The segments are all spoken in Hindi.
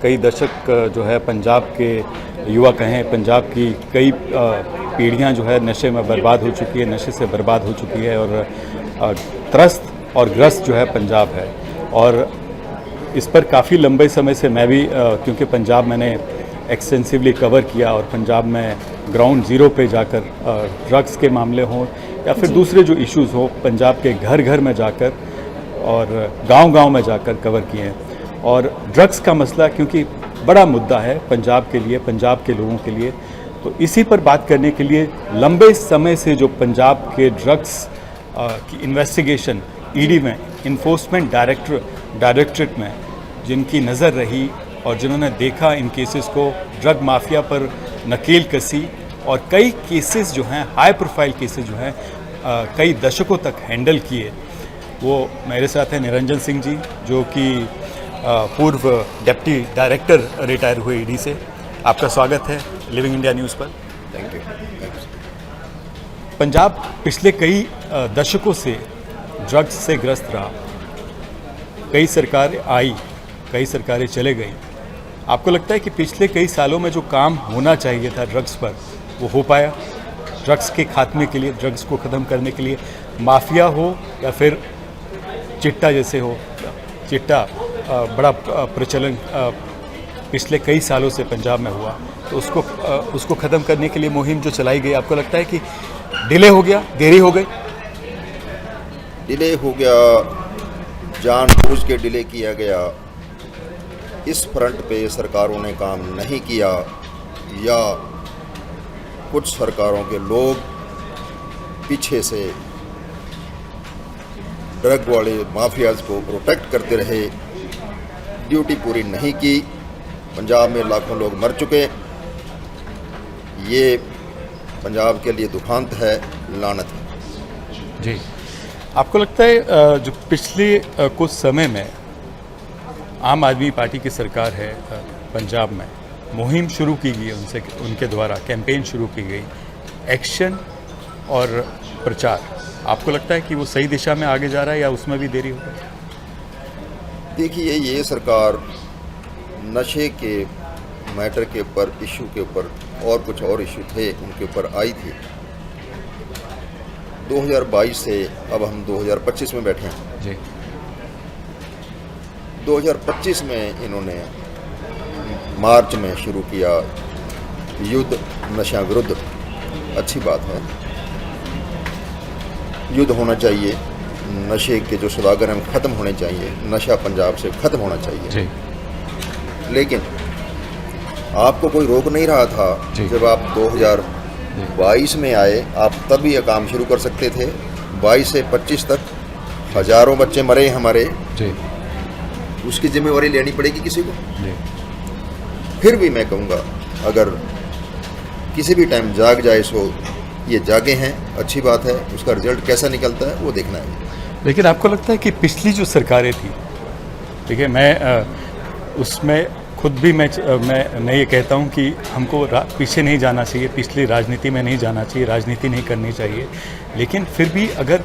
कई दशक जो है पंजाब के युवा कहें, पंजाब की कई पीढ़ियां जो है नशे में बर्बाद हो चुकी है, नशे से बर्बाद हो चुकी है और त्रस्त और ग्रस्त जो है पंजाब है। और इस पर काफ़ी लंबे समय से मैं भी क्योंकि पंजाब मैंने एक्सटेंसिवली कवर किया और पंजाब में ग्राउंड ज़ीरो पे जाकर ड्रग्स के मामले हों या फिर दूसरे जो इश्यूज़ हो, पंजाब के घर घर में जाकर और गांव-गांव में जाकर कवर किए हैं। और ड्रग्स का मसला क्योंकि बड़ा मुद्दा है पंजाब के लिए, पंजाब के लोगों के लिए, तो इसी पर बात करने के लिए लंबे समय से जो पंजाब के ड्रग्स की इन्वेस्टिगेशन ईडी में, इन्फोर्समेंट डायरेक्टरेट में जिनकी नज़र रही और जिन्होंने देखा इन केसेस को, ड्रग माफिया पर नकेल कसी और कई केसेस जो हैं, हाई प्रोफाइल केसेस जो हैं कई दशकों तक हैंडल किए, वो मेरे साथ हैं निरंजन सिंह जी, जो कि पूर्व डिप्टी डायरेक्टर रिटायर हुए ईडी से। आपका स्वागत है लिविंग इंडिया न्यूज़ पर। Thank you. पंजाब पिछले कई दशकों से ड्रग्स से ग्रस्त रहा। कई सरकार आई, कई सरकारें चले गई। आपको लगता है कि पिछले कई सालों में जो काम होना चाहिए था ड्रग्स पर, वो हो पाया? ड्रग्स के खात्मे के लिए, ड्रग्स को ख़त्म करने के लिए, माफिया हो या फिर चिट्टा जैसे हो, चिट्टा बड़ा प्रचलन पिछले कई सालों से पंजाब में हुआ, तो उसको ख़त्म करने के लिए मुहिम जो चलाई गई, आपको लगता है कि डिले हो गया, देरी हो गई? डिले हो गया, जानबूझ के डिले किया गया। इस फ्रंट पे सरकारों ने काम नहीं किया या कुछ सरकारों के लोग पीछे से ड्रग वाले माफियाज को प्रोटेक्ट करते रहे, ड्यूटी पूरी नहीं की। पंजाब में लाखों लोग मर चुके। ये पंजाब के लिए दुखांत है, लानत है। जी, आपको लगता है जो पिछले कुछ समय में आम आदमी पार्टी की सरकार है पंजाब में, मुहिम शुरू की गई उनसे, उनके द्वारा कैंपेन शुरू की गई, एक्शन और प्रचार, आपको लगता है कि वो सही दिशा में आगे जा रहा है या उसमें भी देरी हो गई? देखिए, ये सरकार नशे के मैटर के ऊपर, इशू के ऊपर और कुछ और इशू थे उनके ऊपर आई थी 2022 से। अब हम 2025 में बैठे हैं जी। 2025 में इन्होंने मार्च में शुरू किया युद्ध नशा विरुद्ध। अच्छी बात है, युद्ध होना चाहिए, नशे के जो सौदागर हैं ख़त्म होने चाहिए, नशा पंजाब से ख़त्म होना चाहिए जी। लेकिन आपको कोई रोक नहीं रहा था। जब आप 2022 में आए, आप तब ये काम शुरू कर सकते थे। 22 से 25 तक हज़ारों बच्चे मरे हमारे जी। उसकी जिम्मेवारी लेनी पड़ेगी किसी को। जी। फिर भी मैं कहूँगा, अगर किसी भी टाइम जाग जाए सो ये जागे हैं, अच्छी बात है। उसका रिजल्ट कैसा निकलता है वो देखना है। लेकिन आपको लगता है कि पिछली जो सरकारें थी, देखिए मैं उसमें खुद भी मैं ये कहता हूँ कि हमको पीछे नहीं जाना चाहिए, पिछली राजनीति में नहीं जाना चाहिए, राजनीति नहीं करनी चाहिए, लेकिन फिर भी अगर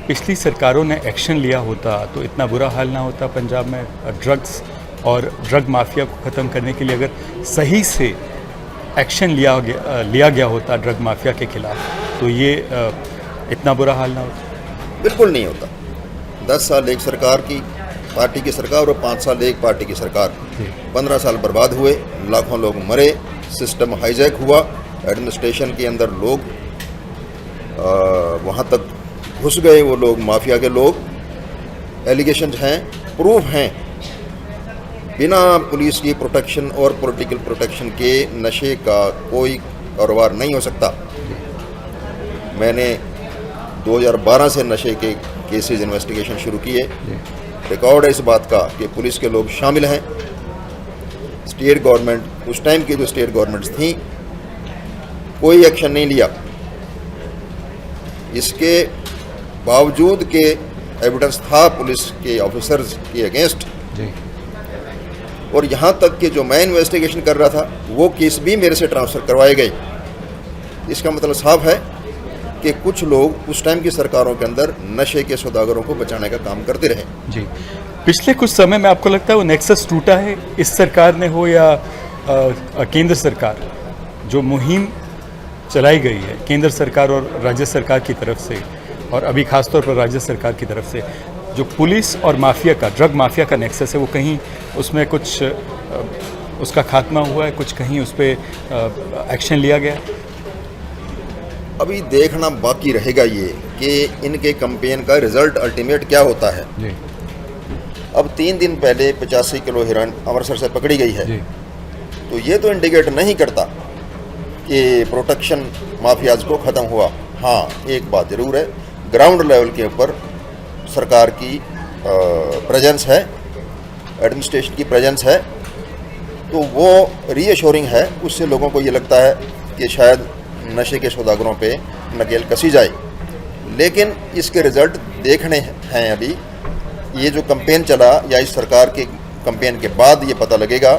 पिछली सरकारों ने एक्शन लिया होता तो इतना बुरा हाल ना होता पंजाब में। ड्रग्स और ड्रग माफिया को ख़त्म करने के लिए अगर सही से एक्शन लिया गया होता ड्रग माफिया के खिलाफ, तो ये इतना बुरा हाल ना होता। बिल्कुल नहीं होता। 10 साल एक सरकार की, पार्टी की सरकार, और 5 साल एक पार्टी की सरकार, 15 साल बर्बाद हुए, लाखों लोग मरे, सिस्टम हाईजैक हुआ, एडमिनिस्ट्रेशन के अंदर लोग वहाँ तक घुस गए, वो लोग माफिया के लोग। एलिगेशंस हैं, प्रूफ हैं। बिना पुलिस की प्रोटेक्शन और पॉलिटिकल प्रोटेक्शन के नशे का कोई कारोबार नहीं हो सकता। मैंने 2012 से नशे के केसेस इन्वेस्टिगेशन शुरू किए। रिकॉर्ड है इस बात का कि पुलिस के लोग शामिल हैं। स्टेट गवर्नमेंट, उस टाइम की जो स्टेट गवर्नमेंट्स थी, कोई एक्शन नहीं लिया। इसके बावजूद के एविडेंस था पुलिस के ऑफिसर्स के अगेंस्ट, और यहाँ तक कि जो मैं इन्वेस्टिगेशन कर रहा था वो केस भी मेरे से ट्रांसफ़र करवाए गए। इसका मतलब साफ है कि कुछ लोग उस टाइम की सरकारों के अंदर नशे के सौदागरों को बचाने का काम करते रहे। जी, पिछले कुछ समय में आपको लगता है वो नेक्सस टूटा है, इस सरकार ने हो या केंद्र सरकार, जो मुहिम चलाई गई है केंद्र सरकार और राज्य सरकार की तरफ से, और अभी खासतौर पर राज्य सरकार की तरफ से, जो पुलिस और माफिया का, ड्रग माफिया का नेक्सस है, वो कहीं उसमें कुछ उसका खात्मा हुआ है, कुछ कहीं उस पर एक्शन लिया गया है? अभी देखना बाकी रहेगा ये कि इनके कैंपेन का रिजल्ट अल्टीमेट क्या होता है। जी अब 3 दिन पहले 85 किलो हेरोइन अमृतसर से पकड़ी गई है, जी तो ये तो इंडिकेट नहीं करता कि प्रोटेक्शन माफियाज को ख़त्म हुआ। हाँ, एक बात ज़रूर है, ग्राउंड लेवल के ऊपर सरकार की प्रेजेंस है, एडमिनिस्ट्रेशन की प्रेजेंस है, तो वो रीअश्योरिंग है। उससे लोगों को ये लगता है कि शायद नशे के सौदागरों पे नकेल कसी जाए, लेकिन इसके रिज़ल्ट देखने हैं अभी। ये जो कैंपेन चला या इस सरकार के कैंपेन के बाद ये पता लगेगा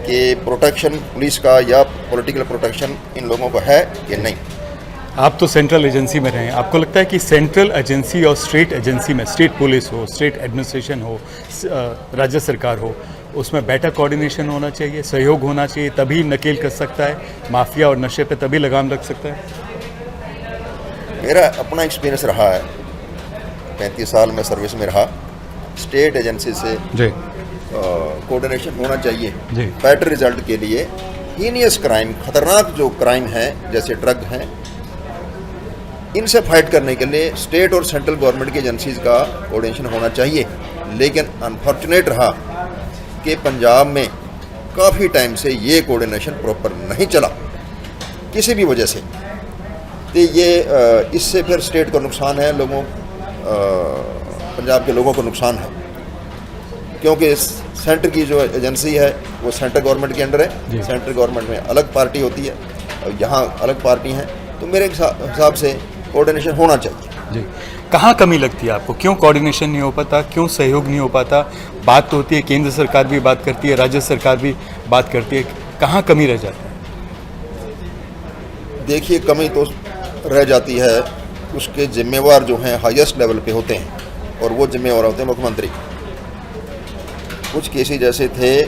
कि प्रोटेक्शन पुलिस का या पॉलिटिकल प्रोटेक्शन इन लोगों को है कि नहीं। आप तो सेंट्रल एजेंसी में रहे हैं, आपको लगता है कि सेंट्रल एजेंसी और स्टेट एजेंसी में, स्टेट पुलिस हो, स्टेट एडमिनिस्ट्रेशन हो, राज्य सरकार हो, उसमें बेटर कोऑर्डिनेशन होना चाहिए, सहयोग होना चाहिए, तभी नकेल कस सकता है माफिया और नशे पे, तभी लगाम लग सकता है? मेरा अपना एक्सपीरियंस रहा है, 35 साल में सर्विस में रहा, स्टेट एजेंसी से जी कोऑर्डिनेशन होना चाहिए जी। बेटर रिजल्ट के लिए। हीनियस क्राइम, खतरनाक जो क्राइम हैं जैसे ड्रग हैं, इनसे फाइट करने के लिए स्टेट और सेंट्रल गवर्नमेंट की एजेंसीज का कोऑर्डिनेशन होना चाहिए। लेकिन अनफॉर्चुनेट रहा कि पंजाब में काफ़ी टाइम से ये कोऑर्डिनेशन प्रॉपर नहीं चला किसी भी वजह से। तो ये इससे फिर स्टेट को नुकसान है, लोगों पंजाब के लोगों को नुकसान है, क्योंकि सेंटर की जो एजेंसी है वो सेंट्रल गवर्नमेंट के अंडर है। सेंट्रल गवर्नमेंट में अलग पार्टी होती है और यहाँ अलग पार्टी हैं, तो मेरे हिसाब से कोऑर्डिनेशन होना चाहिए। जी, कहाँ कमी लगती है आपको? क्यों कोऑर्डिनेशन नहीं हो पाता, क्यों सहयोग नहीं हो पाता? बात तो होती है, केंद्र सरकार भी बात करती है, राज्य सरकार भी बात करती है, कहाँ कमी रह जाती है? देखिए, कमी तो रह जाती है, उसके जिम्मेवार जो हैं हाईएस्ट लेवल पे होते हैं, और वो जिम्मेवार होते हैं मुख्यमंत्री। कुछ केसेज जैसे थे,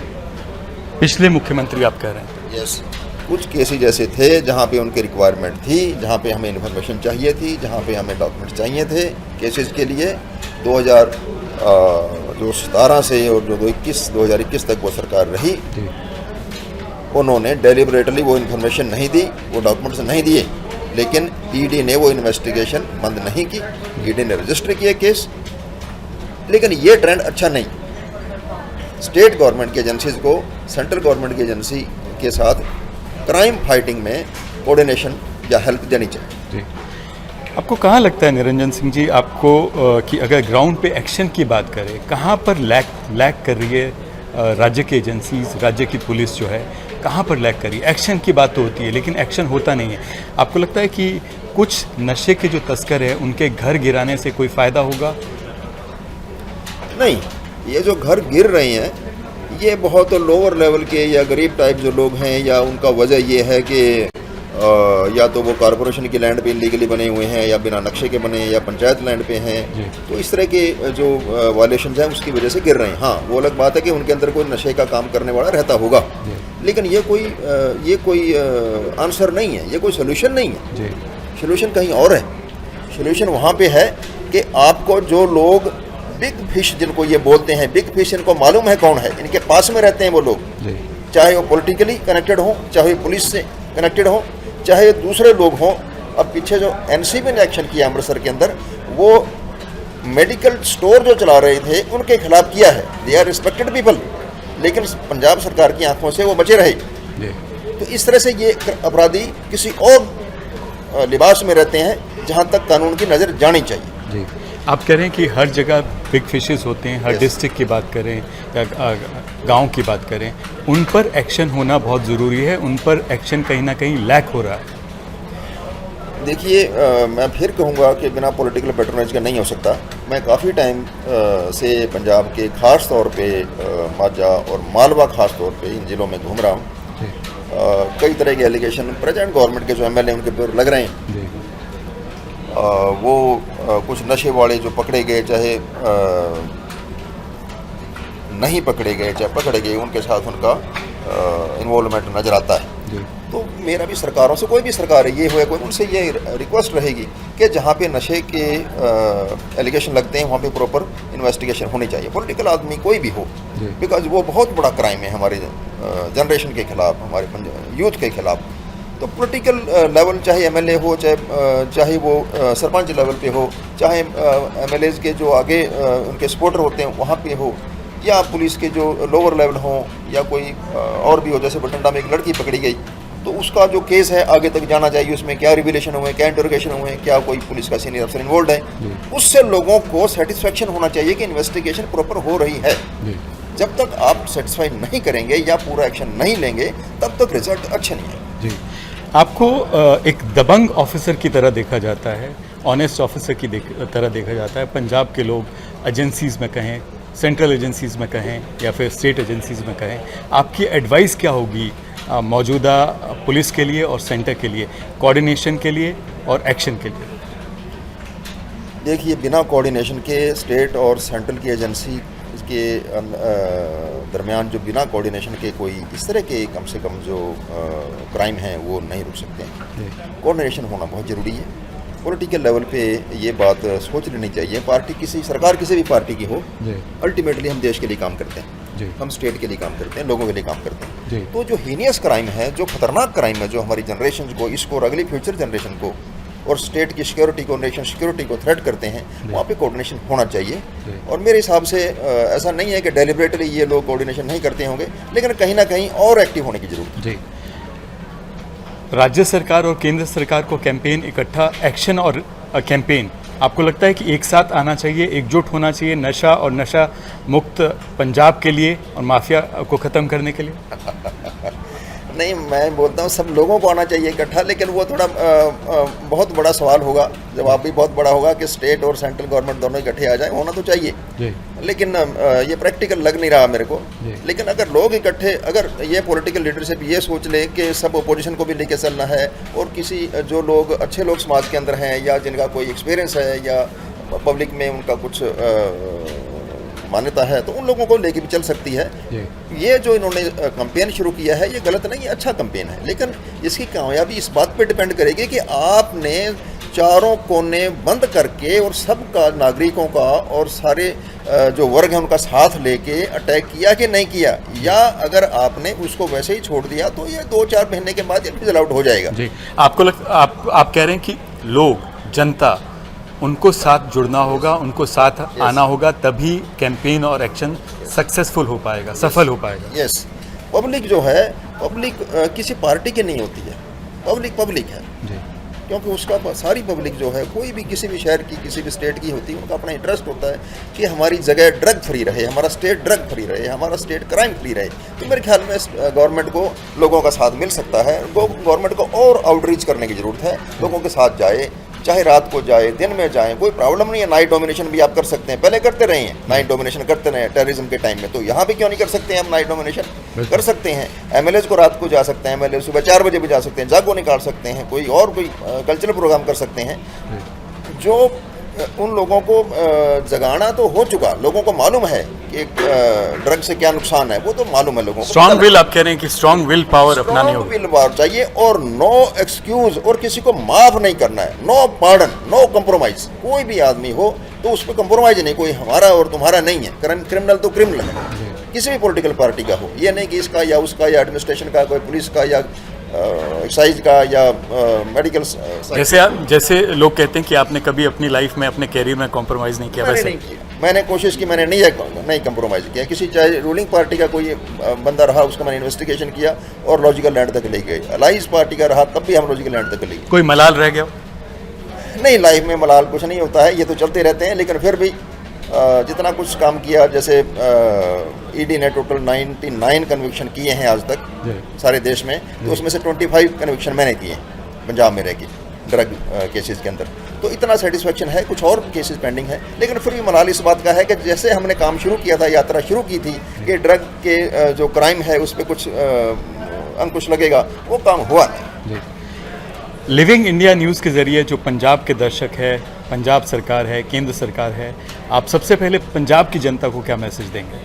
पिछले मुख्यमंत्री आप कह रहे हैं? यस, कुछ केसेज ऐसे थे जहाँ पे उनकी रिक्वायरमेंट थी, जहाँ पे हमें इन्फॉर्मेशन चाहिए थी, जहाँ पे हमें डॉक्यूमेंट चाहिए थे केसेज के लिए। 2017 से और जो 2021 तक वो सरकार रही, उन्होंने डेलिबरेटली वो इन्फॉर्मेशन नहीं दी, वो डॉक्यूमेंट्स नहीं दिए, लेकिन ईडी ने वो इन्वेस्टिगेशन बंद नहीं की, ईडी ने रजिस्टर किया केस। लेकिन ये ट्रेंड अच्छा नहीं। स्टेट गवर्नमेंट की एजेंसीज को सेंट्रल गवर्नमेंट की एजेंसी के साथ क्राइम फाइटिंग में कोऑर्डिनेशन या हेल्प देनी चाहिए। जी, आपको कहाँ लगता है निरंजन सिंह जी, आपको कि अगर ग्राउंड पे एक्शन की बात करें, कहाँ पर लैक कर रही है राज्य की एजेंसीज, राज्य की पुलिस जो है, कहाँ पर लैक कर रही है? एक्शन की बात तो होती है लेकिन एक्शन होता नहीं है। आपको लगता है कि कुछ नशे के जो तस्कर हैं उनके घर गिराने से कोई फ़ायदा होगा? नहीं, ये जो घर गिर रहे हैं ये बहुत लोअर लेवल के या गरीब टाइप जो लोग हैं, या उनका वजह ये है कि या तो वो कॉरपोरेशन की लैंड पे इलीगली बने हुए हैं, या बिना नक्शे के बने, या पंचायत लैंड पे हैं। तो इस तरह के जो वायलेशन हैं उसकी वजह से गिर रहे हैं। हाँ, वो अलग बात है कि उनके अंदर कोई नशे का काम करने वाला रहता होगा, लेकिन ये कोई आंसर नहीं है, ये कोई सोल्यूशन नहीं है। सोल्यूशन कहीं और है। सोल्यूशन वहाँ पे है कि आपको जो लोग बिग फिश जिनको ये बोलते हैं, बिग फिश इनको मालूम है कौन है, इनके पास में रहते हैं वो लोग, चाहे वो पॉलिटिकली कनेक्टेड हो, चाहे पुलिस से कनेक्टेड हो, चाहे दूसरे लोग हों। अब पीछे जो एनसीबी ने एक्शन किया अमृतसर के अंदर, वो मेडिकल स्टोर जो चला रहे थे उनके खिलाफ किया है। दे आर रिस्पेक्टेड पीपल, लेकिन पंजाब सरकार की आंखों से वो बचे रहे। तो इस तरह से ये अपराधी किसी और लिबास में रहते हैं जहाँ तक कानून की नज़र जानी चाहिए। आप कह रहे हैं कि हर जगह बिग फिशेस होते हैं, हर डिस्ट्रिक्ट की बात करें या गांव की बात करें, उन पर एक्शन होना बहुत ज़रूरी है, उन पर एक्शन कहीं ना कहीं लैक हो रहा है। देखिए, मैं फिर कहूँगा कि बिना पॉलिटिकल पैटर्नेज का नहीं हो सकता। मैं काफ़ी टाइम से पंजाब के ख़ास तौर पे माझा और मालवा ख़ास तौर पे इन ज़िलों में घूम रहा हूँ। कई तरह के एलिगेशन प्रेजेंट गवर्नमेंट के जो एमएलए उनके ऊपर लग रहे हैं। वो कुछ नशे वाले जो पकड़े गए, चाहे नहीं पकड़े गए, चाहे पकड़े गए, उनके साथ उनका इन्वॉल्वमेंट नज़र आता है। तो मेरा भी सरकारों से, कोई भी सरकार है, ये हो या कोई, उनसे ये रिक्वेस्ट रहेगी कि जहाँ पे नशे के एलिगेशन लगते हैं वहाँ पे प्रॉपर इन्वेस्टिगेशन होनी चाहिए, पॉलिटिकल आदमी कोई भी हो, बिकॉज वो बहुत बड़ा क्राइम है हमारे जनरेशन के खिलाफ, हमारे यूथ के खिलाफ। तो पॉलिटिकल लेवल, चाहे एमएलए हो, चाहे वो सरपंच लेवल पे हो, चाहे एमएलएज के जो आगे उनके सपोर्टर होते हैं वहाँ पे हो, या पुलिस के जो लोअर लेवल हों, या कोई और भी हो, जैसे बठिंडा में एक लड़की पकड़ी गई, तो उसका जो केस है आगे तक जाना चाहिए, उसमें क्या रिविलेशन हुए, क्या इंटरोगेशन हुए, क्या कोई पुलिस का सीनियर अफसर इन्वॉल्व है, उससे लोगों को सेटिस्फेक्शन होना चाहिए कि इन्वेस्टिगेशन प्रॉपर हो रही है। जब तक आप सेटिस्फाई नहीं करेंगे या पूरा एक्शन नहीं लेंगे, तब तक रिजल्ट अच्छे नहीं है। जी, आपको एक दबंग ऑफिसर की तरह देखा जाता है, ऑनेस्ट ऑफिसर की तरह देखा जाता है। पंजाब के लोग एजेंसीज़ में कहें, सेंट्रल एजेंसीज़ में कहें, या फिर स्टेट एजेंसीज़ में कहें, आपकी एडवाइस क्या होगी मौजूदा पुलिस के लिए और सेंटर के लिए, कोऑर्डिनेशन के लिए और एक्शन के लिए? देखिए, बिना कोऑर्डिनेशन के स्टेट और सेंट्रल की एजेंसी के दरमियान, जो बिना कोऑर्डिनेशन के कोई इस तरह के कम से कम जो क्राइम हैं वो नहीं रुक सकते हैं। कोऑर्डिनेशन होना बहुत ज़रूरी है। पॉलिटिकल लेवल पे ये बात सोच लेनी चाहिए। पार्टी किसी, सरकार किसी भी पार्टी की हो, अल्टीमेटली हम देश के लिए काम करते हैं, हम स्टेट के लिए काम करते हैं, लोगों के लिए काम करते हैं। तो जो हीनियस क्राइम है, जो खतरनाक क्राइम है, जो हमारी जनरेशन को, इसको और अगली फ्यूचर जनरेशन को और स्टेट की सिक्योरिटी को, नेशनल सिक्योरिटी को थ्रेट करते हैं, वहाँ पे कोऑर्डिनेशन होना चाहिए। और मेरे हिसाब से ऐसा नहीं है कि डेलिबरेटली ये लोग कोऑर्डिनेशन नहीं करते होंगे, लेकिन कहीं ना कहीं और एक्टिव होने की जरूरत है। राज्य सरकार और केंद्र सरकार को कैंपेन, इकट्ठा एक्शन और कैंपेन, आपको लगता है कि एक साथ आना चाहिए, एकजुट होना चाहिए नशा और नशा मुक्त पंजाब के लिए और माफिया को ख़त्म करने के लिए? नहीं, मैं बोलता हूँ सब लोगों को आना चाहिए इकट्ठा, लेकिन वो थोड़ा बहुत बड़ा सवाल होगा, जवाब भी बहुत बड़ा होगा कि स्टेट और सेंट्रल गवर्नमेंट दोनों इकट्ठे आ जाए। होना तो चाहिए, लेकिन ये प्रैक्टिकल लग नहीं रहा मेरे को। लेकिन अगर लोग इकट्ठे, अगर ये पॉलिटिकल लीडरशिप ये सोच ले कि सब अपोजिशन को भी लेके चलना है, और किसी जो लोग अच्छे लोग समाज के अंदर हैं, या जिनका कोई एक्सपीरियंस है, या पब्लिक में उनका कुछ मान्यता है, तो उन लोगों को लेके भी चल सकती है। ये जो इन्होंने कैंपेन शुरू किया है, ये गलत नहीं, अच्छा कैंपेन है, लेकिन इसकी कामयाबी इस बात पे डिपेंड करेगी कि आपने चारों कोने बंद करके और सबका, नागरिकों का और सारे जो वर्ग हैं उनका साथ लेके अटैक किया कि नहीं किया, या अगर आपने उसको वैसे ही छोड़ दिया तो ये 2-4 महीने के बाद ये फिजल आउट हो जाएगा। जी, आपको आप कह रहे हैं कि लोग, जनता, उनको साथ जुड़ना होगा, उनको साथ आना होगा, तभी कैंपेन और एक्शन सक्सेसफुल हो पाएगा, सफल हो पाएगा। यस, पब्लिक जो है, पब्लिक किसी पार्टी की नहीं होती है, पब्लिक है जी। क्योंकि उसका सारी पब्लिक जो है, कोई भी किसी भी शहर की, किसी भी स्टेट की होती है, उनका अपना इंटरेस्ट होता है कि हमारी जगह ड्रग फ्री रहे, हमारा स्टेट ड्रग फ्री रहे, हमारा स्टेट क्राइम फ्री रहे। तो मेरे ख्याल में गवर्नमेंट को लोगों का साथ मिल सकता है। गवर्नमेंट को और आउटरीच करने की ज़रूरत है, लोगों के साथ जाए, चाहे रात को जाए, दिन में जाए, कोई प्रॉब्लम नहीं है। नाइट डोमिनेशन भी आप कर सकते हैं, पहले करते रहे हैं, नाइट डोमिनेशन करते रहे टेररिज्म के टाइम में, तो यहाँ पे क्यों नहीं कर सकते हैं हम? नाइट डोमिनेशन कर सकते हैं। एमएलएज को रात को जा सकते हैं, एमएलए सुबह 4 बजे भी जा सकते हैं, जागो निकाल सकते हैं, कोई कल्चरल प्रोग्राम कर सकते हैं। जो उन लोगों को जगाना तो हो चुका, लोगों को मालूम है कि ड्रग से क्या नुकसान है, वो तो मालूम है लोगों को। स्ट्रॉन्ग विल, आप कह रहे हैं कि स्ट्रॉन्ग विल पावर अपनानी होगी, विल पावर चाहिए, और नो एक्सक्यूज, और किसी को माफ नहीं करना है, नो पार्डन, नो कंप्रोमाइज। कोई भी आदमी हो तो उस पर कंप्रोमाइज नहीं, कोई हमारा और तुम्हारा नहीं है। क्रिमिनल तो क्रिमिनल है, किसी भी पॉलिटिकल पार्टी का हो, ये नहीं कि इसका या उसका या एडमिनिस्ट्रेशन का, कोई पुलिस का या एक्साइज का या मेडिकल। जैसे लोग कहते हैं कि आपने कभी अपनी लाइफ में, अपने कैरियर में कॉम्प्रोमाइज़ नहीं किया। वैसे नहीं किया, मैंने कोशिश की, मैंने नहीं कंप्रोमाइज़ किया किसी, चाहे रूलिंग पार्टी का कोई बंदा रहा, उसका मैंने इन्वेस्टिगेशन किया और लॉजिकल लैंड तक ले गए। अलाइज पार्टी का रहा, तब भी हम लॉजिकल लैंड तक ले गए। कोई मलाल रह गया? नहीं, लाइफ में मलाल कुछ नहीं होता है, ये तो चलते रहते हैं, लेकिन फिर भी जितना कुछ काम किया, जैसे ईडी ने टोटल 99 कन्विक्शन किए हैं आज तक सारे देश में, तो उसमें से 25 कन्विक्शन मैंने किए पंजाब में रह के ड्रग केसेस के अंदर। तो इतना सेटिस्फेक्शन है, कुछ और केसेस पेंडिंग है, लेकिन फिर भी मलाल इस बात का है कि जैसे हमने काम शुरू किया था, यात्रा शुरू की थी कि ड्रग के जो क्राइम है उस पर कुछ अंकुश लगेगा, वो काम हुआ नहीं। लिविंग इंडिया न्यूज़ के ज़रिए जो पंजाब के दर्शक है, पंजाब सरकार है, केंद्र सरकार है, आप सबसे पहले पंजाब की जनता को क्या मैसेज देंगे?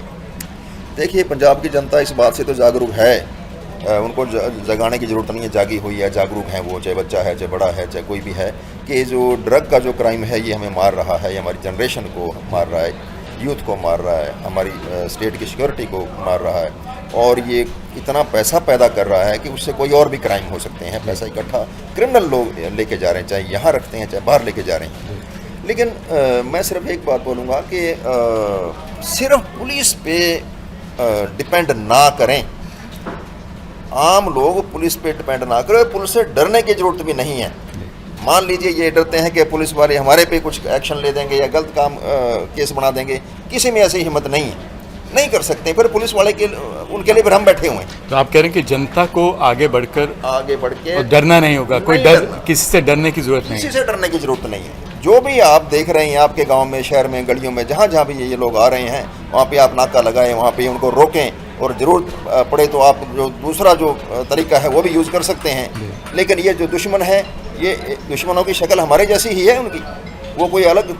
देखिए, पंजाब की जनता इस बात से तो जागरूक है, उनको जगाने की ज़रूरत नहीं है, जागी हुई है, जागरूक हैं वो, चाहे बच्चा है, चाहे बड़ा है, चाहे कोई भी है, कि जो ड्रग का जो क्राइम है ये हमें मार रहा है, ये हमारी जनरेशन को मार रहा है, यूथ को मार रहा है, हमारी स्टेट की सिक्योरिटी को मार रहा है, और ये इतना पैसा पैदा कर रहा है कि उससे कोई और भी क्राइम हो सकते हैं। पैसा इकट्ठा क्रिमिनल लोग लेके जा रहे हैं, चाहे यहाँ रखते हैं चाहे बाहर लेके जा रहे हैं। लेकिन मैं सिर्फ एक बात बोलूँगा कि सिर्फ पुलिस पे डिपेंड ना करें, आम लोग पुलिस पे डिपेंड ना करें, पुलिस से डरने की ज़रूरत भी नहीं है। मान लीजिए ये डरते हैं कि पुलिस वाले हमारे पे कुछ एक्शन ले देंगे या गलत काम केस बना देंगे, किसी में ऐसी हिम्मत नहीं है, नहीं कर सकते। फिर पुलिस वाले के उनके लिए फिर हम बैठे हुए हैं। तो आप कह रहे हैं कि जनता को आगे बढ़ के डरना नहीं होगा, कोई डर, किसी से डरने की जरूरत नहीं, किसी से डरने की जरूरत नहीं है। जो भी आप देख रहे हैं आपके गांव में, शहर में, गलियों में, जहाँ जहाँ भी ये लोग आ रहे हैं, वहाँ पे आप नाका लगाएं, वहाँ पे उनको रोकें, और ज़रूरत पड़े तो आप जो दूसरा जो तरीका है वो भी यूज़ कर सकते हैं। लेकिन ये जो दुश्मन है, ये दुश्मनों की शक्ल हमारे जैसी ही है उनकी, वो कोई अलग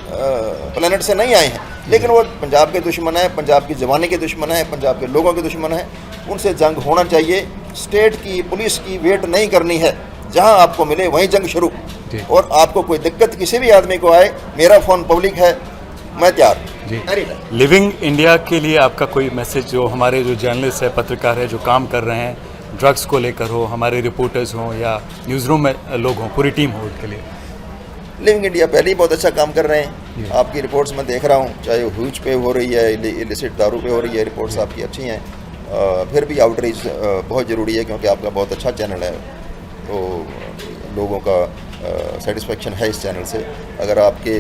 प्लेनेट से नहीं आए हैं, लेकिन वो पंजाब के दुश्मन है, पंजाब की ज़बानी के दुश्मन है, पंजाब के लोगों के दुश्मन है। उनसे जंग होना चाहिए। स्टेट की पुलिस की वेट नहीं करनी है, जहां आपको मिले वहीं जंग शुरू। और आपको कोई दिक्कत किसी भी आदमी को आए, मेरा फ़ोन पब्लिक है, मैं तैयार। लिविंग इंडिया के लिए आपका कोई मैसेज, जो हमारे जो जर्नलिस्ट है, पत्रकार है, जो काम कर रहे हैं ड्रग्स को लेकर हो, हमारे रिपोर्टर्स हों या न्यूज़ रूम में लोग हों, पूरी टीम हो, उनके लिए? लिविंग इंडिया पहले ही बहुत अच्छा काम कर रहे हैं। आपकी रिपोर्ट्स मैं देख रहा हूँ, चाहे हुज पे हो रही है, इलिसिट दारू पे हो रही है, रिपोर्ट्स आपकी अच्छी हैं। फिर भी आउटरीच बहुत ज़रूरी है, क्योंकि आपका बहुत अच्छा चैनल है, तो लोगों का सेटिस्फेक्शन है इस चैनल से। अगर आपके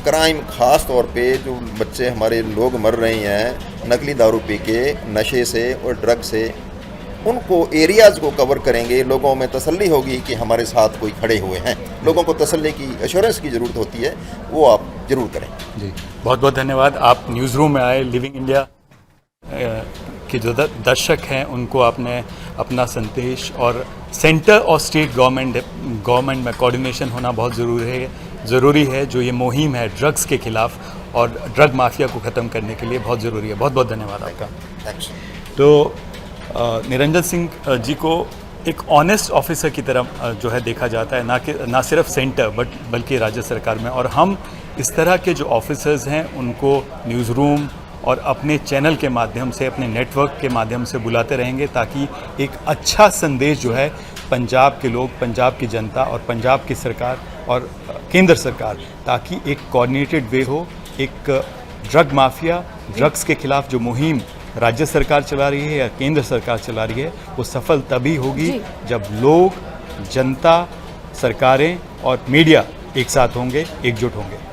क्राइम ख़ास तौर पे जो बच्चे हमारे लोग मर रहे हैं नकली दारू पी के, नशे से और ड्रग से, उनको एरियाज़ को कवर करेंगे, लोगों में तसल्ली होगी कि हमारे साथ कोई खड़े हुए हैं। लोगों को तसल्ली की, एश्योरेंस की ज़रूरत होती है, वो आप ज़रूर करें। जी, बहुत बहुत धन्यवाद। आप न्यूज़ रूम में आए, लिविंग इंडिया के जो दर्शक हैं उनको आपने अपना संदेश, और सेंटर और स्टेट गवर्नमेंट में कोऑर्डिनेशन होना बहुत ज़रूरी है। जो ये मुहिम है ड्रग्स के खिलाफ और ड्रग माफिया को ख़त्म करने के लिए बहुत ज़रूरी है। बहुत बहुत धन्यवाद आपका। थैंक्स। तो निरंजन सिंह जी को एक ऑनेस्ट ऑफिसर की तरह जो है देखा जाता है, ना सिर्फ सेंटर बल्कि राज्य सरकार में। और हम इस तरह के जो ऑफिसर्स हैं उनको न्यूज़ रूम और अपने चैनल के माध्यम से, अपने नेटवर्क के माध्यम से बुलाते रहेंगे, ताकि एक अच्छा संदेश जो है पंजाब के लोग, पंजाब की जनता और पंजाब की सरकार और केंद्र सरकार, ताकि एक कोऑर्डिनेटेड वे हो। एक ड्रग माफिया, ड्रग्स के खिलाफ जो मुहिम राज्य सरकार चला रही है या केंद्र सरकार चला रही है, वो सफल तभी होगी जब लोग, जनता, सरकारें और मीडिया एक साथ होंगे, एकजुट होंगे।